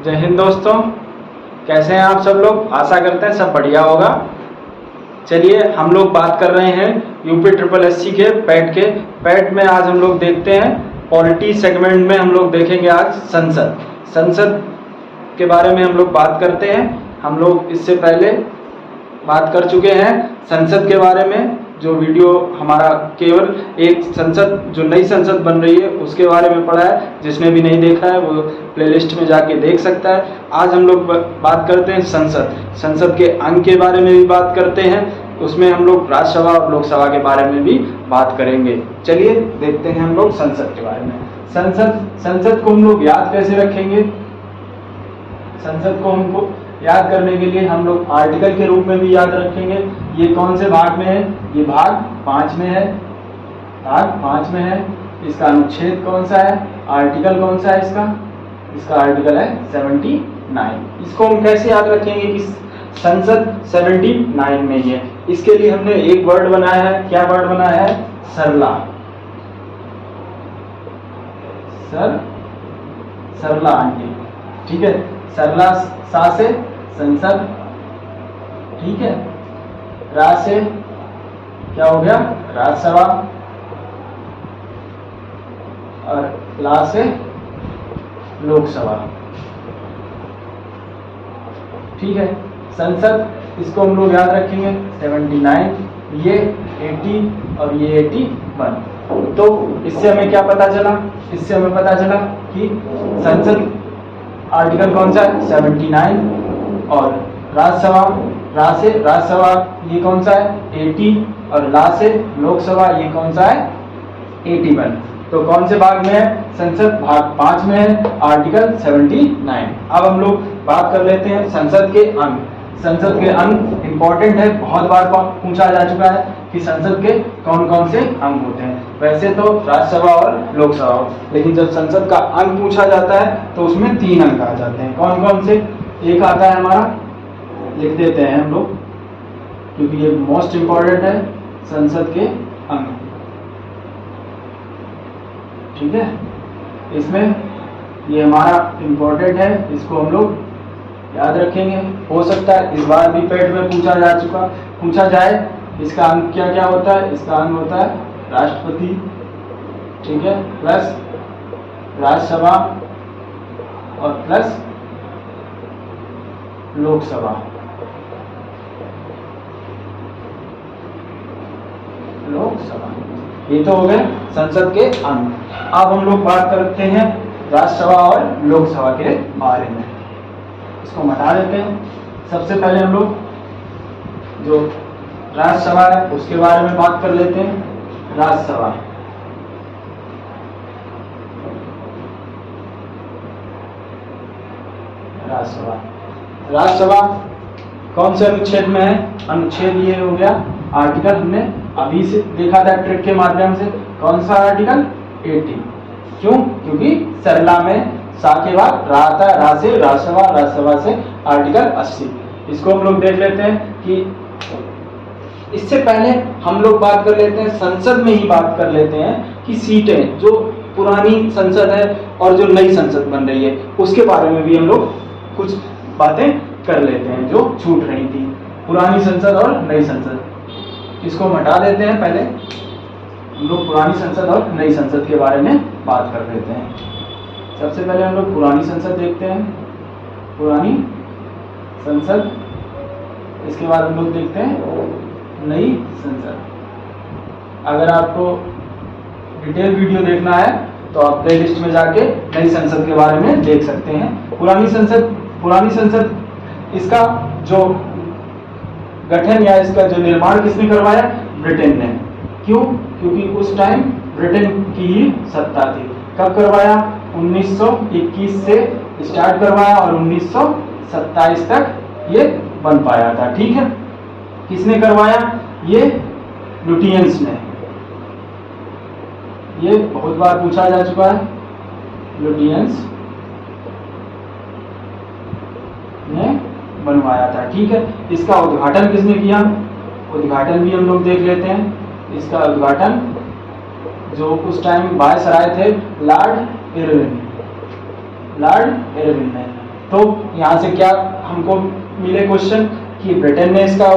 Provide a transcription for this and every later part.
जय हिंद दोस्तों, कैसे हैं आप सब लोग। आशा करते हैं सब बढ़िया होगा। चलिए हम लोग बात कर रहे हैं यूपी ट्रिपल एससी के पैट में आज हम लोग देखते हैं पॉलिटी सेगमेंट में हम लोग देखेंगे आज संसद के बारे में हम लोग बात करते हैं। हम लोग इससे पहले बात कर चुके हैं संसद के बारे में, जो वीडियो हमारा केवल एक संसद जो नई संसद बन रही है उसके बारे में पढ़ा है। जिसने भी नहीं देखा है वो प्लेलिस्ट में जाके देख सकता है। आज हम लोग बात करते हैं संसद के अंग के बारे में भी बात करते हैं। उसमें हम लोग राज्यसभा और लोकसभा के बारे में भी बात करेंगे। चलिए देखते हैं हम लोग संसद के बारे में। संसद को हम लोग याद कैसे रखेंगे। संसद को हमको याद करने के लिए हम लोग आर्टिकल के रूप में भी याद रखेंगे। ये कौन से भाग में है, ये भाग 5 में है। भाग 5 में है। इसका अनुच्छेद कौन सा है, आर्टिकल कौन सा है इसका आर्टिकल है 79। इसको हम कैसे याद रखेंगे कि संसद 79 में ही है। इसके लिए हमने एक वर्ड बनाया है। क्या वर्ड बनाया है, सरला। सरला आंटी, ठीक है। सरला सा से संसद, ठीक है। रा से क्या हो गया, राज्यसभा। और ला से लोकसभा, ठीक है। संसद इसको हम लोग याद रखेंगे 79, ये 80 और ये 81। तो इससे हमें क्या पता चला, इससे हमें पता चला कि संसद आर्टिकल कौन सा है 79, और राज्यसभा रा से राज्यसभा ये कौन सा है 80, और ला से लोकसभा ये कौन सा है 81। तो कौन से भाग में है, संसद भाग 5 में है, आर्टिकल 79। अब हम लोग बात कर लेते हैं संसद के अंग। संसद के अंग इंपॉर्टेंट है, बहुत बार पूछा जा चुका है कि संसद के कौन कौन से अंग होते हैं। वैसे तो राज्यसभा और लोकसभा, लेकिन जब संसद का अंग पूछा जाता है तो उसमें 3 अंग आ जाते हैं। कौन कौन से, एक आता है हमारा, लिख देते हैं हम लोग क्योंकि ये मोस्ट इंपॉर्टेंट है, संसद के अंग, ठीक है। इसमें ये हमारा इंपॉर्टेंट है, इसको हम लोग याद रखेंगे। हो सकता है इस बार भी पेट में पूछा जाए इसका अंग क्या क्या होता है। इसका अंग होता है राष्ट्रपति, ठीक है, प्लस राज्यसभा और प्लस लोकसभा। ये तो हो गए संसद के अंग। अब हम लोग बात करते हैं राज्यसभा और लोकसभा के बारे में। इसको हटा देते हैं। सबसे पहले हम लोग जो राज्यसभा है उसके बारे में बात कर लेते हैं। राज्यसभा राज्यसभा कौन से अनुच्छेद में है, अनुच्छेद ये हो गया आर्टिकल, हमने अभी से देखा था ट्रिक के माध्यम से। कौन सा आर्टिकल 80। क्यों, क्योंकि सरला में सा के बाद रा आता है, रा से राज्यसभा, राज्यसभा से आर्टिकल 80। इसको हम लोग देख लेते हैं कि इससे पहले हम लोग बात कर लेते हैं, संसद में ही बात कर लेते हैं कि सीटें जो पुरानी संसद है और जो नई संसद बन रही है उसके बारे में भी हम लोग कुछ बातें कर लेते हैं जो छूट रही थी, पुरानी संसद और नई संसद। इसको हम हटा देते हैं। पहले हम लोग पुरानी संसद और नई संसद के बारे में बात कर लेते हैं। सबसे पहले हम लोग पुरानी संसद देखते हैं, पुरानी संसद। इसके बाद हम लोग देखते हैं नई संसद। अगर आपको डिटेल वीडियो देखना है तो आप प्लेलिस्ट में जाके नई संसद के बारे में देख सकते हैं। पुरानी संसद इसका जो गठन या इसका जो निर्माण किसने करवाया, ब्रिटेन ने। क्यों, क्योंकि उस टाइम ब्रिटेन की ही सत्ता थी। कब करवाया, 1921 से स्टार्ट करवाया और 1927 तक ये बन पाया था, ठीक है। किसने करवाया, ये लुटियंस ने। ये बहुत बार पूछा जा चुका है, लुटियंस ने बनवाया था, ठीक है। इसका उद्घाटन किसने किया, उद्घाटन भी हम लोग देख लेते हैं। इसका उद्घाटन जो उस टाइम वायसराय थे लॉर्ड इरविन ने तो यहाँ से क्या हमको मिले क्वेश्चन कि ब्रिटेन ने इसका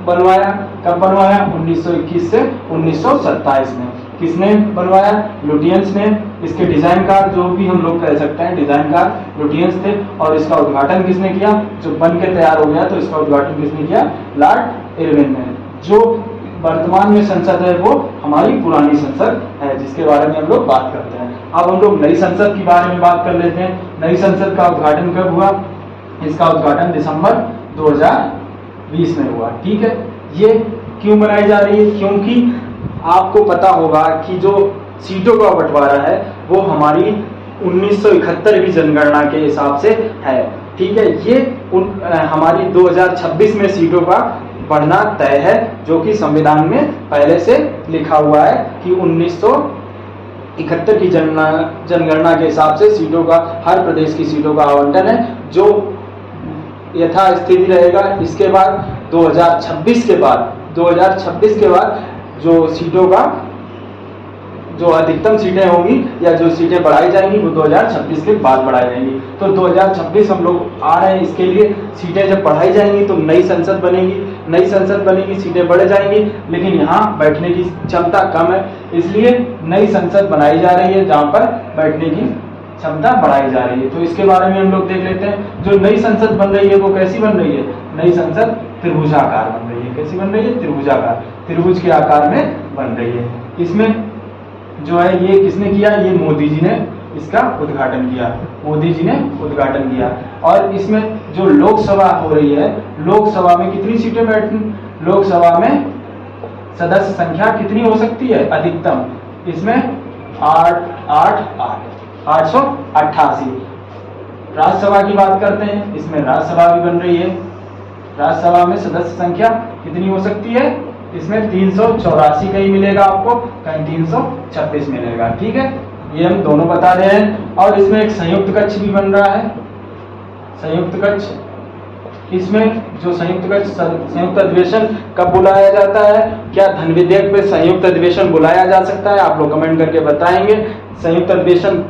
बनवाया, कब बनवाया? 1921 से 1927 में। किसने बनवाया? लुटियंस ने। इसके डिजाइनकार, जो भी हम लोग कह सकते हैं डिजाइनकार, लुटियंस थे। और इसका उद्घाटन किसने किया? जो बन के तैयार हो गया तो इसका उद्घाटन किसने किया? लॉर्ड इरविन ने। जो वर्तमान में संसद है वो हमारी पुरानी संसद है, जिसके बारे में हम लोग बात करते हैं। अब हम लोग नई संसद के बारे में बात कर लेते हैं। नई संसद का उद्घाटन कब हुआ? इसका उद्घाटन दिसंबर 2020 में हुआ। ठीक है, ये क्यों बनाई जा रही है? क्योंकि आपको पता होगा कि जो सीटों का बंटवारा है वो हमारी 1971 की जनगणना के हिसाब से है। ठीक है, ये हमारी 2026 में सीटों का बढ़ना तय है, जो कि संविधान में पहले से लिखा हुआ है कि 1971 की जनगणना के हिसाब से सीटों का, हर प्रदेश की सीटों का आवंटन है, जो यथास्थिति रहेगा। इसके बाद 2026 के बाद जो सीटों का, जो अधिकतम सीटें होंगी या जो सीटें बढ़ाई जाएंगी वो 2026 के बाद बढ़ाई जाएंगी। तो 2026 हम लोग आ रहे हैं, इसके लिए सीटें जब बढ़ाई जाएंगी तो नई संसद बनेगी, सीटें बढ़ जाएंगी, लेकिन यहाँ बैठने की क्षमता कम है, इसलिए नई संसद बनाई जा रही है जहाँ पर बैठने की क्षमता बढ़ाई जा रही है। तो इसके बारे में हम लोग देख लेते हैं। जो नई संसद बन रही है वो कैसी बन रही है? नई संसद त्रिभुजाकार बन रही है। कैसी बन रही है? त्रिभुजाकार, त्रिभुज के आकार में बन रही है। इसमें जो है ये किसने किया? ये मोदी जी ने इसका उद्घाटन किया। और इसमें जो लोकसभा हो रही है, लोकसभा में कितनी सीटें बैठनी? लोकसभा में सदस्य संख्या कितनी हो सकती है? अधिकतम इसमें 888। राज्यसभा की बात करते हैं, इसमें राज्यसभा भी बन रही है। राज्यसभा में सदस्य संख्या कितनी हो सकती है? इसमें 384 कहीं मिलेगा आपको, कहीं 336 मिलेगा। ठीक है, ये हम दोनों बता रहे हैं। और इसमें एक संयुक्त कक्ष भी बन रहा है, संयुक्त कक्ष। इसमें जो संयुक्त अधिवेशन कब बुलाया जाता है? क्या धन विधेयक पे संयुक्त अधिवेशन बुलाया जा सकता है? आप लोग कमेंट करके बताएंगे। संयुक्त अधिवेशन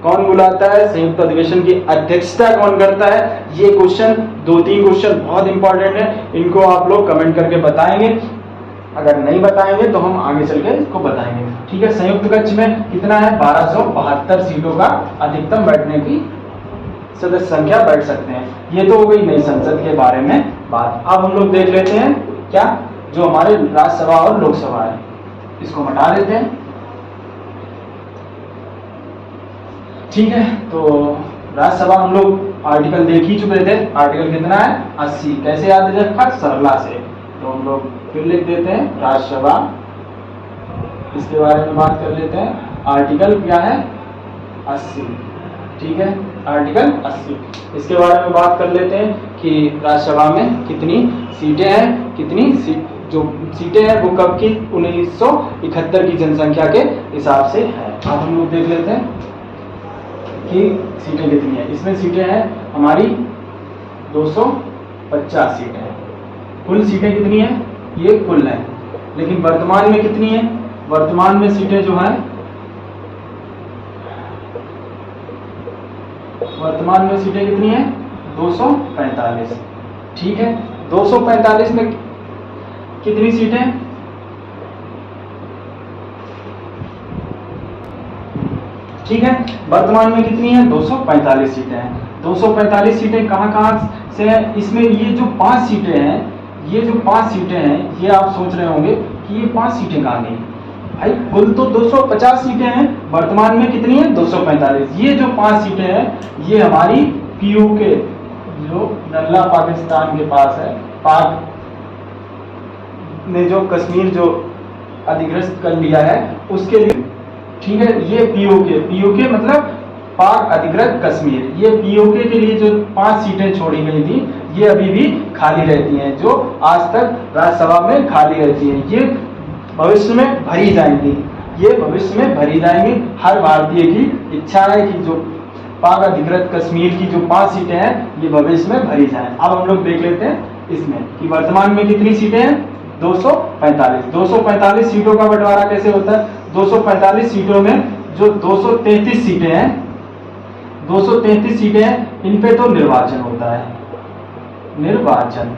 कौन बुलाता है? संयुक्त अधिवेशन की अध्यक्षता कौन करता है? ये क्वेश्चन, 2-3 क्वेश्चन बहुत इंपॉर्टेंट है, इनको आप लोग कमेंट करके बताएंगे। अगर नहीं बताएंगे तो हम आगे चल के इसको बताएंगे। ठीक है, संयुक्त कक्ष में कितना है? 1272 सीटों का अधिकतम बैठने की सदस्य संख्या बैठ सकते हैं। ये तो हो गई नई संसद के बारे में बात। अब हम लोग देख लेते हैं क्या, जो हमारे राज्यसभा और लोकसभा है, इसको हटा देते हैं। ठीक है, तो राज्यसभा हम लोग आर्टिकल देख ही चुके थे। आर्टिकल कितना है? 80। कैसे याद रखा? सरला से। तो हम लोग फिर लिख देते हैं राज्यसभा, इसके बारे में बात कर लेते हैं। आर्टिकल क्या है? 80। ठीक है, आर्टिकल 80, इसके बारे में बात कर लेते हैं कि राज्यसभा में कितनी सीटें हैं, जो सीटें हैं वो कब की? 1971 की जनसंख्या के हिसाब से है। अब हम लोग देख लेते हैं कि सीटें कितनी है। इसमें सीटें हैं हमारी 250 सीटें हैं। कुल सीटें कितनी है? ये कुल है, लेकिन वर्तमान में कितनी है? वर्तमान में सीटें जो है, वर्तमान में सीटें कितनी है? 245। ठीक है, 245 में कितनी सीटें? ठीक है, वर्तमान में कितनी है? 245 सीटें हैं। 245 सीटें कहाँ से हैं? इसमें ये जो 5 सीटें हैं, ये आप सोच रहे होंगे कि ये 5 सीटें कहाँ गई भाई? कुल तो 250 सीटें हैं, वर्तमान में कितनी है? 245। ये जो 5 सीटें हैं ये हमारी पीओके, जो नल्ला पाकिस्तान के पास है, पाक ने जो कश्मीर जो अधिग्रस्त कर लिया है उसके लिए। ठीक है, ये पीओके मतलब पाक अधिकृत कश्मीर। ये पीओके के लिए जो 5 सीटें छोड़ी गई थी ये अभी भी खाली रहती हैं, जो आज तक राज्यसभा में खाली रहती हैं। ये भविष्य में भरी जाएंगी। हर भारतीय की इच्छा है कि जो पाक अधिकृत कश्मीर की जो 5 सीटें हैं ये भविष्य में भरी जाएं। अब हम लोग देख लेते हैं इसमें कि वर्तमान में कितनी सीटें हैं? 245। 245 सीटों का बंटवारा कैसे होता है? 245 सीटों में जो 233 सीटें हैं, 233 सीटें हैं, इन पे तो निर्वाचन होता है, निर्वाचन,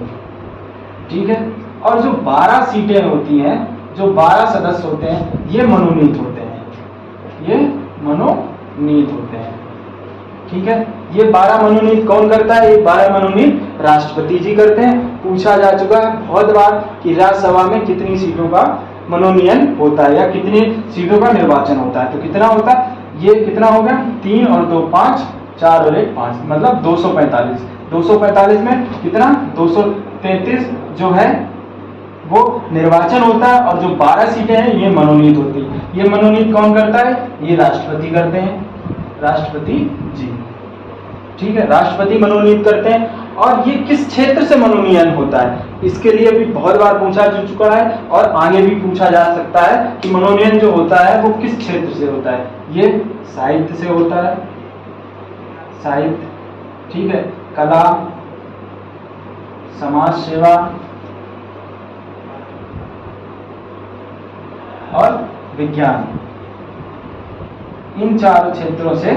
ठीक है। और जो 12 सीटें होती हैं, जो 12 सदस्य होते हैं, ये मनोनीत होते हैं, ये मनोनीत होते हैं, ठीक है। ये 12 मनोनीत कौन करता है? ये 12 मनोनीत राष्ट्रपति जी करते हैं। पूछा जा चुका है बहुत बार कि राज्यसभा में कितनी सीटों का मनोनयन होता है या कितनी सीटों का निर्वाचन होता है। तो कितना होता है? ये कितना हो गया? 3 और 2 5, 4 और 1 5, मतलब 245। 245 में कितना? 233 जो है वो निर्वाचन होता है, और जो 12 सीटें हैं ये मनोनीत होती है। ये मनोनीत कौन करता है? ये राष्ट्रपति करते हैं, राष्ट्रपति जी, ठीक है, राष्ट्रपति मनोनीत करते हैं। और ये किस क्षेत्र से मनोनयन होता है, इसके लिए भी बहुत बार पूछा जा चुका है और आगे भी पूछा जा सकता है कि मनोनयन जो होता है वो किस क्षेत्र से होता है। ये साहित्य से होता है, साहित्य, ठीक है, कला, समाज सेवा और विज्ञान, इन 4 क्षेत्रों से,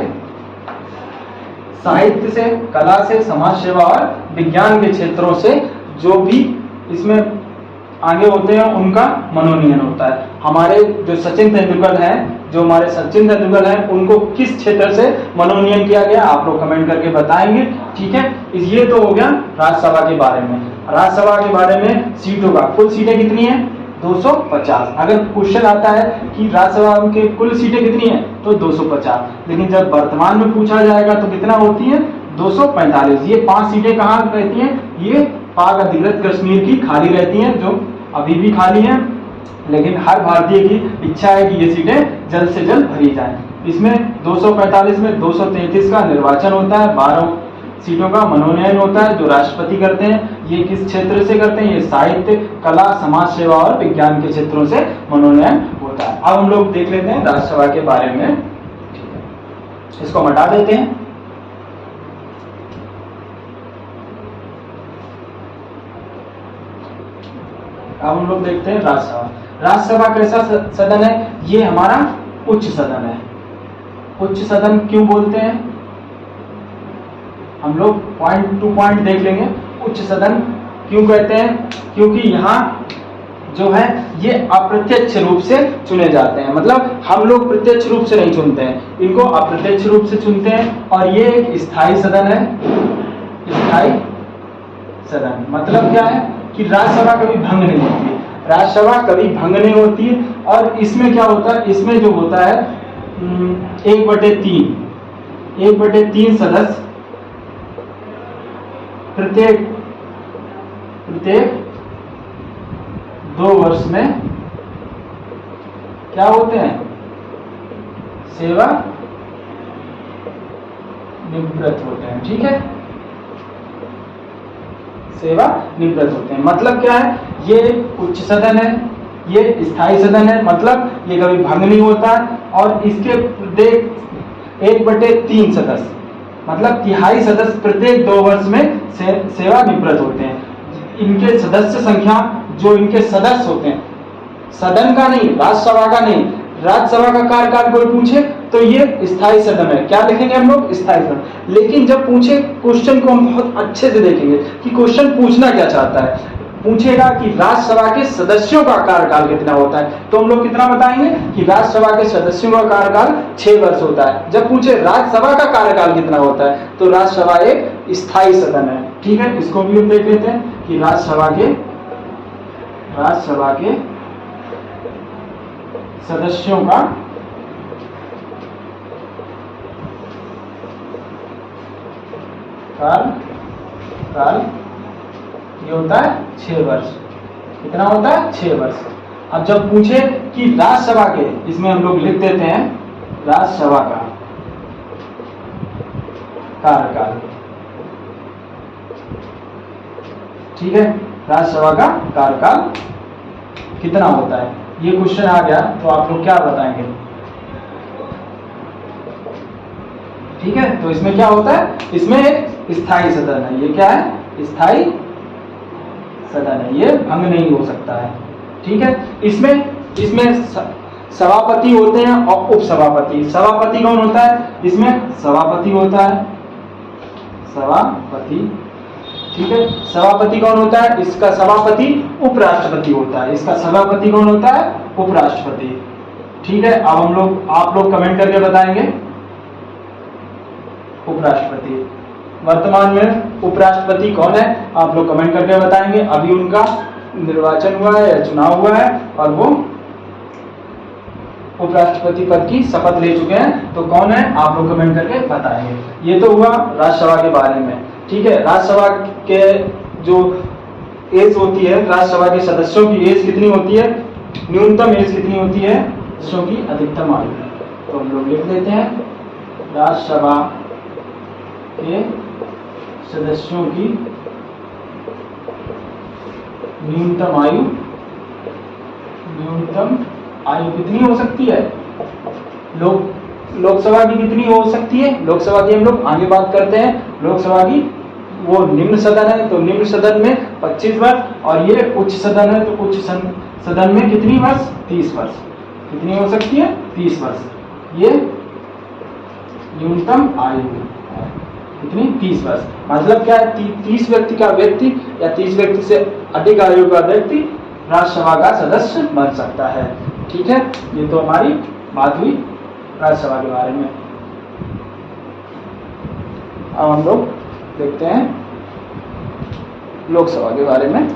साहित्य से, कला से, समाज सेवा और विज्ञान के क्षेत्रों से जो भी इसमें आगे होते हैं उनका मनोनयन होता है। हमारे जो सचिन तेंदुलकर हैं, जो हमारे सचिन तेंदुलकर हैं, उनको किस क्षेत्र से मनोनयन किया गया आप लोग कमेंट करके बताएंगे, ठीक है। ये तो हो गया राज्यसभा के बारे में। राज्यसभा के बारे में सीटों का, कुल सीटें कितनी हैं? 250। अगर क्वेश्चन आता है कि राज्यसभा के कुल सीटें कितनी हैं, तो 250, लेकिन जब वर्तमान में पूछा जाएगा तो कितना होती है? 245। ये 5 सीटें कहाँ रहती हैं? ये पाक अधिकृत कश्मीर की खाली रहती हैं, जो अभी भी खाली हैं, लेकिन हर भारतीय की इच्छा है कि ये सीटें जल्द से जल्द भरी जाएं। इसमें 245 में 233 का निर्वाचन होता है, 12 सीटों का मनोनयन होता है जो राष्ट्रपति करते हैं। ये किस क्षेत्र से करते हैं? ये साहित्य, कला, समाज सेवा और विज्ञान के क्षेत्रों से मनोनयन होता है। अब हम लोग देख लेते हैं राज्यसभा के बारे में, इसको हटा देते हैं। अब हम लोग देखते हैं राज्यसभा। राज्यसभा कैसा सदन है? ये हमारा उच्च सदन है। उच्च सदन क्यों बोलते हैं? हम लोग पॉइंट टू पॉइंट देख लेंगे। उच्च सदन क्यों कहते हैं? क्योंकि यहाँ जो है ये अप्रत्यक्ष रूप से चुने जाते हैं, मतलब हम लोग प्रत्यक्ष रूप से नहीं चुनते हैं, इनको अप्रत्यक्ष रूप से चुनते हैं। और ये एक स्थायी सदन है। स्थायी सदन मतलब क्या है कि राज्यसभा कभी भंग नहीं होती है, राज्यसभा कभी भंग नहीं होती है। और इसमें क्या होता है? इसमें जो होता है 1/3 सदस्य प्रत्येक 2 वर्ष में क्या होते हैं? सेवा निवृत्त होते हैं, ठीक है, सेवा निवृत्त होते हैं। मतलब क्या है? ये उच्च सदन है, ये स्थायी सदन है, मतलब ये कभी भंग नहीं होता। और इसके प्रत्येक 1/3 सदस्य मतलब तिहाई सदस्य प्रत्येक 2 वर्ष में सेवा निवृत्त होते हैं। इनके सदस्य संख्या, जो इनके सदस्य होते हैं, सदन का नहीं, राज्यसभा का नहीं, राज्यसभा का कार्यकाल कोई पूछे तो ये स्थायी सदन है। क्या लिखेंगे हम लोग? स्थायी सदन। लेकिन जब पूछे क्वेश्चन को हम बहुत अच्छे से देखेंगे कि क्वेश्चन पूछना क्या चाहता है। पूछेगा कि राज्यसभा के सदस्यों का कार्यकाल कितना होता है, तो हम लोग कितना बताएंगे कि राज्यसभा के सदस्यों का कार्यकाल 6 वर्ष होता है। जब पूछे राज्यसभा का कार्यकाल कितना होता है, तो राज्यसभा एक स्थायी सदन है, ठीक है। इसको भी हम देख लेते हैं कि राज्यसभा के सदस्यों का काल ये होता है 6 वर्ष। कितना होता है? 6 वर्ष। अब जब पूछे कि राज्यसभा के, इसमें हम लोग लिख देते हैं राज्यसभा का कार्यकाल, ठीक है, राज्यसभा का कार्यकाल कितना होता है। ये क्वेश्चन आ गया तो आप लोग क्या बताएंगे? ठीक है, तो इसमें क्या होता है? इसमें एक स्थायी सदन है। ये क्या है? स्थायी सदन है, ये भंग नहीं हो सकता है, ठीक है। इसमें सभापति होते हैं और उपसभापति। सभापति कौन होता है? इसमें सभापति होता है, सभापति, ठीक है। सभापति कौन होता है? इसका सभापति उपराष्ट्रपति होता है। इसका सभापति कौन होता है? उपराष्ट्रपति, ठीक है। अब आप लोग कमेंट करके बताएंगे उपराष्ट्रपति। वर्तमान में उपराष्ट्रपति कौन है? आप लोग कमेंट करके बताएंगे। अभी उनका निर्वाचन हुआ है या चुनाव हुआ है और वो उपराष्ट्रपति पद की शपथ ले चुके हैं, तो कौन है? आप लोग कमेंट करके बताएंगे। ये तो हुआ राज्यसभा के बारे में, ठीक है। राज्यसभा के जो एज होती है, राज्यसभा के सदस्यों की एज कितनी होती है? न्यूनतम एज कितनी होती है? सदस्यों की अधिकतम आयु। तो हम लोग लिख देते हैं राज्यसभा के सदस्यों की न्यूनतम आयु कितनी हो सकती है? लोकसभा की कितनी हो सकती है? लोकसभा की हम लोग आगे बात करते हैं। लोकसभा की वो निम्न सदन है, तो निम्न सदन में 25 वर्ष, और ये उच्च सदन है, तो उच्च सदन में कितनी वर्ष? 30 वर्ष। कितनी हो सकती है? 30 वर्ष। ये न्यूनतम आयु कितनी? 30 वर्ष। मतलब क्या है? 30 व्यक्ति का व्यक्ति या 30 व्यक्ति से अधिक आयु का व्यक्ति राज्यसभा का सदस्य बन सकता है, ठीक है। ये तो हमारी बात हुई राज्यसभा के बारे में। अब हम लोग देखते हैं लोकसभा के बारे में।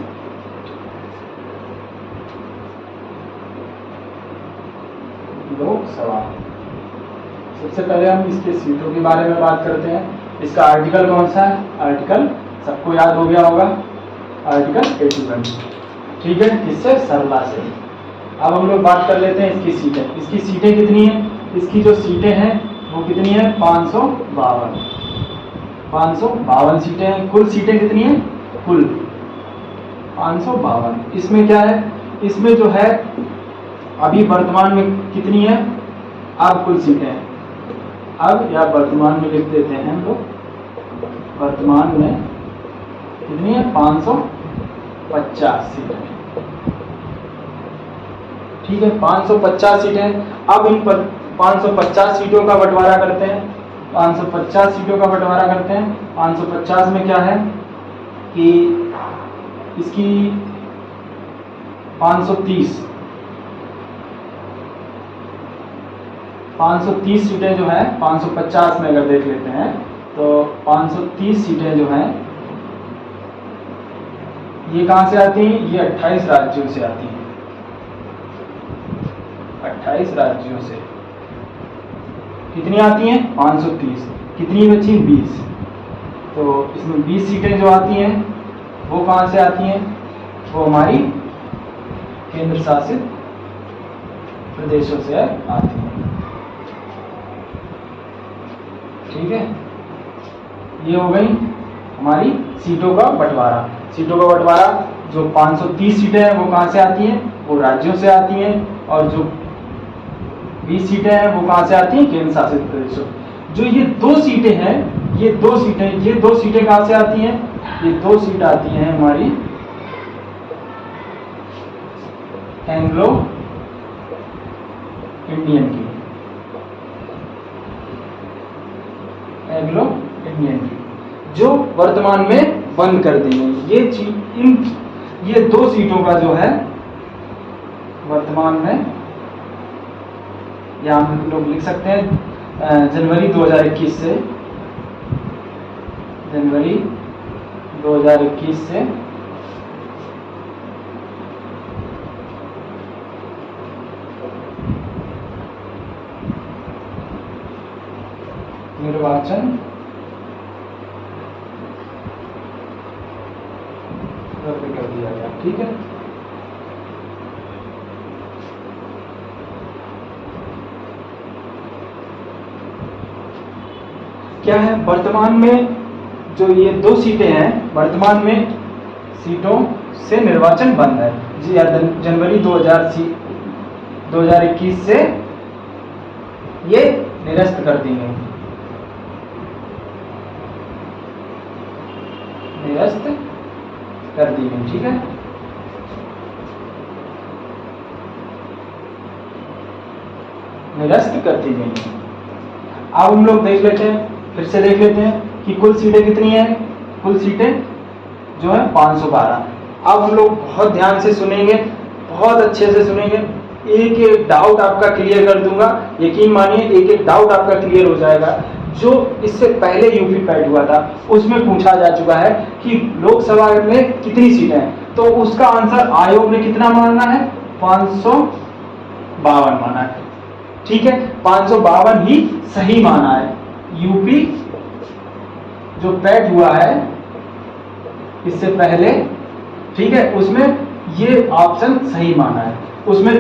लोकसभा, सबसे पहले हम इसके सीटों के बारे में बात करते हैं। इसका आर्टिकल कौन सा है? आर्टिकल सबको याद हो गया होगा, आर्टिकल 81, ठीक है। किससे? सरला से। अब हम लोग बात कर लेते हैं इसकी सीटें। इसकी सीटें कितनी है? इसकी जो सीटें हैं वो कितनी है? 552। 552 सीटें हैं। कुल सीटें कितनी है? कुल 552। इसमें क्या है? इसमें जो है अभी वर्तमान में कितनी है? अब कुल सीटें हैं, अब या वर्तमान में लिख देते हैं हम लोग। वर्तमान में कितनी है? 550 सीटें, ठीक है। 550 सीटें। अब इन पर 550 सीटों का बंटवारा करते हैं। 550 सीटों का बंटवारा करते हैं। 550 में क्या है कि इसकी 530 सीटें जो है 550 में अगर देख लेते हैं तो 530 सीटें जो हैं ये कहां से आती हैं? ये 28 राज्यों से आती हैं। 28 राज्यों से कितनी आती हैं? 530। कितनी बची? 20। तो इसमें 20 सीटें जो आती हैं वो कहां से आती हैं? वो हमारी केंद्र शासित प्रदेशों से आती हैं, ठीक है। ये हो गई हमारी सीटों का बंटवारा। सीटों का बंटवारा, जो 530 सीटें हैं वो कहां से आती हैं? वो राज्यों से आती हैं, और जो 20 सीटें हैं वो कहां से आती हैं? केंद्र शासित प्रदेशों। जो ये दो सीटें हैं, ये दो सीटें कहां से आती हैं? ये 2 सीट आती हैं हमारी एंग्लो इंडियन की, एंग्लो इंडियन की, जो वर्तमान में बंद कर दी है। ये 2 सीटों का जो है वर्तमान में, या हम लोग लिख सकते हैं जनवरी 2021 से, जनवरी 2021 से निर्वाचन रद्द कर दिया गया, ठीक है। क्या है वर्तमान में जो ये 2 सीटें हैं, वर्तमान में सीटों से निर्वाचन बंद है जी। जनवरी 2021 से ये निरस्त कर दी गई, निरस्त कर दी गई, ठीक है। निरस्त करती गई हैं। अब हम लोग देख लेते हैं, फिर से देख लेते हैं कि कुल सीटें कितनी हैं। कुल सीटें जो है 512। अब हम लोग बहुत ध्यान से सुनेंगे, बहुत अच्छे से सुनेंगे, एक एक डाउट आपका क्लियर कर दूंगा, यकीन मानिए एक एक डाउट आपका क्लियर हो जाएगा। जो इससे पहले यूपी पैट हुआ था उसमें पूछा जा चुका है कि लोकसभा में कितनी सीटें हैं, तो उसका आंसर आयोग ने कितना माना है, 552 माना है। ठीक है, 552 ही सही माना है। यूपी जो पैट हुआ है इससे पहले, ठीक है, उसमें ये ऑप्शन सही माना है। उसमें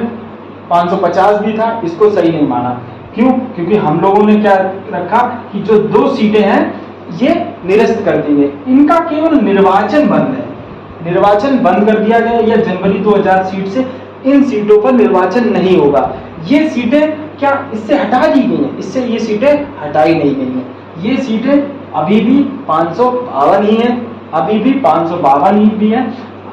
550 भी था, इसको सही नहीं माना। क्यों? क्योंकि हम लोगों ने क्या रखा कि जो 2 सीटें हैं ये निरस्त कर दी गई, इनका केवल निर्वाचन बंद है, निर्वाचन बंद कर दिया गया। या जनवरी 2000 सीट से इन सीटों पर निर्वाचन नहीं होगा। ये सीटें क्या इससे हटा दी गई हैं? इससे ये सीटें हटाई नहीं गई हैं। ये सीटें अभी भी 552 ही हैं, अभी भी 552 ही भी हैं।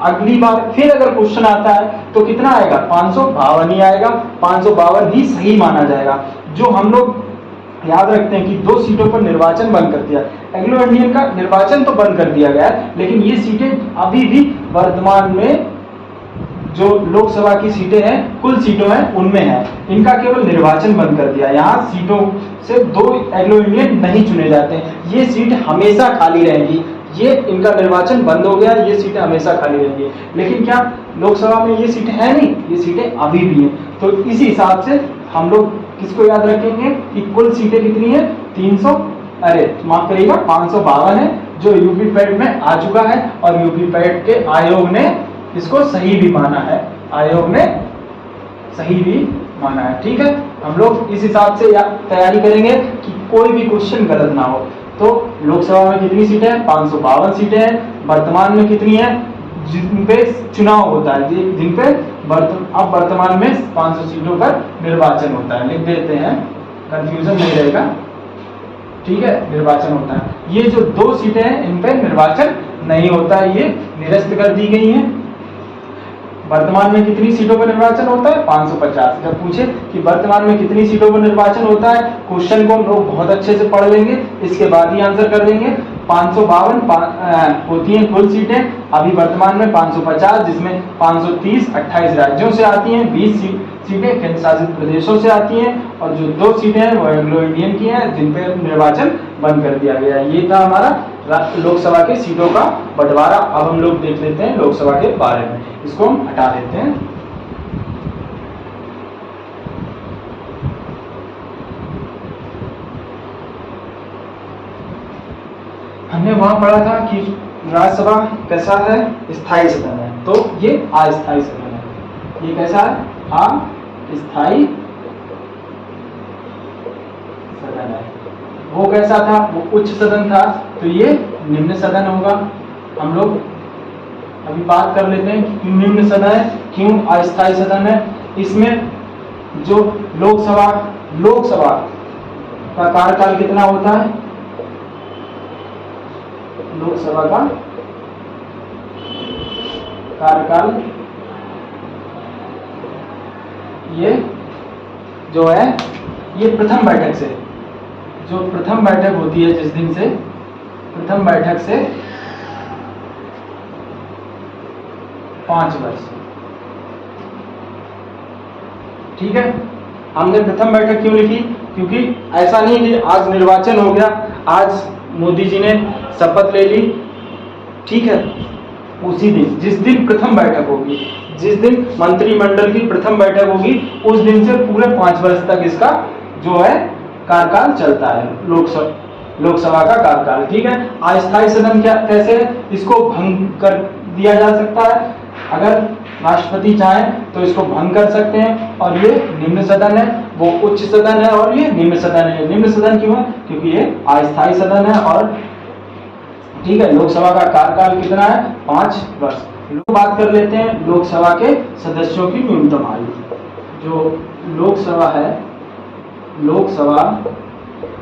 अगली बार फिर अगर क्वेश्चन आता है तो कितना आएगा, 552 ही आएगा, 552 ही सही माना जाएगा। जो हम लोग याद रखते हैं कि 2 सीटों पर निर्वाचन बंद कर दिया, एंग्लो इंडियन का निर्वाचन तो बंद कर दिया गया है, लेकिन ये सीटें अभी भी वर्तमान में जो लोकसभा की सीटें हैं, कुल सीटों हैं उनमें है, इनका केवल निर्वाचन बंद कर दिया। यहाँ सीटों से 2 एंग्लो इंडियन नहीं चुने जाते हैं, ये सीट हमेशा खाली रहेंगी। ये इनका निर्वाचन बंद हो गया, ये सीटें हमेशा खाली रहेंगी। लेकिन क्या लोकसभा में ये सीटें हैं नहीं, ये सीटें अभी भी हैं। तो इसी हिसाब से हम लोग किसको याद रखेंगे कि कुल सीटें कितनी है, 300 माफ करिएगा 552 है, जो यूपी पैट में आ चुका है। और यूपी पैट के आयोग ने इसको सही भी माना है, आयोग ने सही भी माना है। ठीक है, हम लोग इस हिसाब से तैयारी करेंगे कि कोई भी क्वेश्चन गलत ना हो। तो लोकसभा में कितनी सीटें हैं, 552 सीटें हैं। वर्तमान में कितनी है, जिन पे चुनाव होता है, जिन पे अब वर्तमान में 500 सीटों पर निर्वाचन होता है। लिख देते हैं, कंफ्यूजन नहीं रहेगा। ठीक है, निर्वाचन होता है। ये जो 2 सीटें हैं इन पे निर्वाचन नहीं होता है, ये निरस्त कर दी गई हैं। वर्तमान में कितनी सीटों पर निर्वाचन होता है, 550। जब पूछे कि वर्तमान में कितनी सीटों पर निर्वाचन होता है, क्वेश्चन को हम लोग बहुत अच्छे से पढ़ लेंगे, इसके बाद ही आंसर कर देंगे। 552 होती हैं कुल सीटें, अभी वर्तमान में 550, जिसमें 530 28 राज्यों से आती हैं, 20 सीटें केंद्र शासित प्रदेशों से आती हैं, और जो 2 सीटें हैं वो एंग्लो इंडियन की हैं, जिन पर निर्वाचन बंद कर दिया गया है। ये था हमारा लोकसभा के सीटों का बंटवारा। अब हम लोग देख लेते हैं लोकसभा के बारे में, इसको हम हटा देते हैं। हमने वहां पढ़ा था कि राज्यसभा कैसा है, स्थायी सदन है, तो ये अस्थायी सदन है। ये कैसा है, अस्थायी सदन है। वो कैसा था, वो उच्च सदन था, तो ये निम्न सदन होगा। हम लोग अभी बात कर लेते हैं कि क्यों निम्न सदन है, क्यों अस्थायी सदन है। इसमें जो लोकसभा का कार्यकाल कितना होता है, लोकसभा का कार्यकाल ये जो है, ये प्रथम बैठक से, जो प्रथम बैठक होती है जिस दिन से, प्रथम बैठक से 5 वर्ष। ठीक है, हमने प्रथम बैठक क्यों लिखी, क्योंकि ऐसा नहीं कि आज निर्वाचन हो गया, आज मोदी जी ने शपथ ले ली, ठीक है, उसी दिन, जिस दिन प्रथम बैठक होगी, जिस दिन मंत्रिमंडल की प्रथम बैठक होगी, उस दिन से पूरे 5 वर्ष तक इसका जो है कार्यकाल चलता है, लोकसभा का कार्यकाल। ठीक है, अस्थायी सदन क्या कैसे है, इसको भंग कर दिया जा सकता है, अगर राष्ट्रपति चाहें तो इसको भंग कर सकते हैं। और ये निम्न सदन है, वो उच्च सदन है और ये निम्न सदन है। निम्न सदन क्यों है, क्योंकि ये अस्थायी सदन है। और ठीक है, लोकसभा का कार्यकाल कितना है, 5 वर्ष। लोग बात कर लेते हैं लोकसभा के सदस्यों की न्यूनतम आयु। जो लोकसभा है, लोकसभा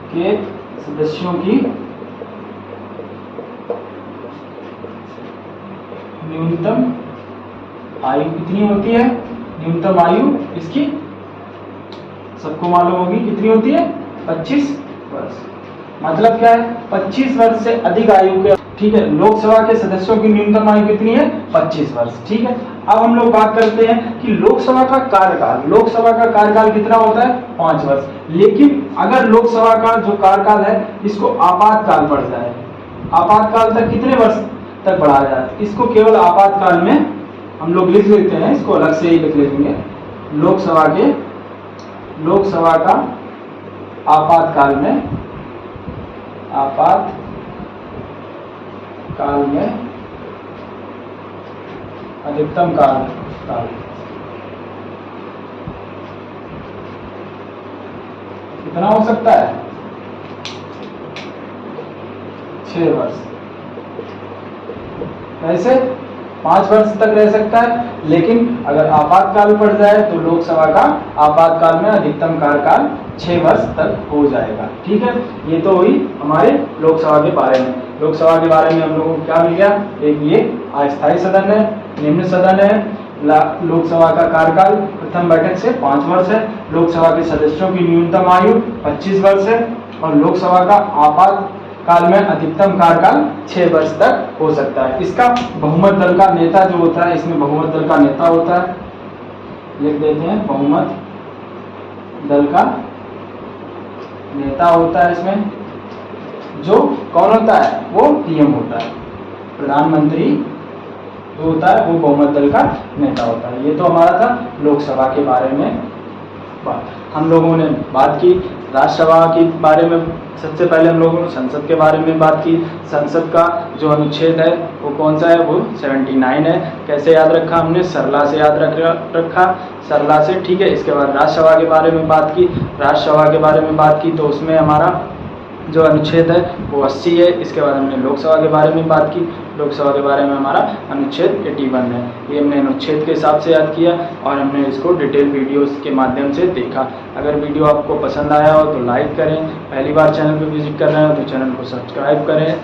के सदस्यों की न्यूनतम आयु कितनी होती है, न्यूनतम आयु इसकी सबको मालूम होगी कितनी होती है, 25 वर्ष। मतलब क्या है, 25 वर्ष से अधिक आयु के, ठीक है, लोकसभा के सदस्यों की न्यूनतम आयु कितनी है, 25 वर्ष। ठीक है, अब हम लोग बात करते हैं कि लोकसभा का कार्यकाल, लोकसभा का कार्यकाल कितना होता है, 5 वर्ष। लेकिन अगर लोकसभा का जो कार्यकाल है इसको आपातकाल बढ़ जाए, आपातकाल तक कितने वर्ष तक बढ़ाया जाए, इसको केवल आपातकाल में हम लोग लिख लेते हैं, इसको अलग से ही लिख लेंगे, लोकसभा का आपातकाल में अधिकतम काल कितना हो सकता है, 6 वर्ष। ऐसे 5 वर्ष तक रह सकता है, लेकिन अगर आपातकाल पड़ जाए तो लोकसभा का आपातकाल में अधिकतम कार्यकाल 6 वर्ष तक हो जाएगा। ठीक है, ये तो हुई हमारे लोकसभा के बारे में। लोकसभा के बारे में हम लोगों को क्या मिल गया, एक ये अस्थायी सदन है, निम्न सदन है, लोकसभा का कार्यकाल प्रथम बैठक से 5 वर्ष है, लोकसभा के सदस्यों की न्यूनतम आयु 25 वर्ष है, और लोकसभा का आपातकाल में अधिकतम कार्यकाल 6 वर्ष तक हो सकता है। इसका बहुमत दल का नेता जो होता है, इसमें बहुमत दल का नेता होता है, लिख देते हैं, बहुमत दल का नेता होता है इसमें, जो कौन होता है, वो पीएम होता है, प्रधानमंत्री जो होता है वो बहुमत दल का नेता होता है। ये तो हमारा था लोकसभा के बारे में बात। हम लोगों ने बात की राज्यसभा के बारे में, सबसे पहले हम लोगों ने संसद के बारे में बात की। संसद का जो अनुच्छेद है वो कौन सा है, वो 79 है। कैसे याद रखा हमने, सरला से याद रखा, सरला से। ठीक है, इसके बाद राज्यसभा के बारे में बात की, राज्यसभा के बारे में बात की तो उसमें हमारा जो अनुच्छेद है वो 80 है। इसके बाद हमने लोकसभा के बारे में बात की, लोकसभा के बारे में हमारा अनुच्छेद 81 है। ये हमने अनुच्छेद के हिसाब से याद किया और हमने इसको डिटेल वीडियोस के माध्यम से देखा। अगर वीडियो आपको पसंद आया हो तो लाइक करें, पहली बार चैनल पर विजिट कर रहे हो तो चैनल को सब्सक्राइब करें।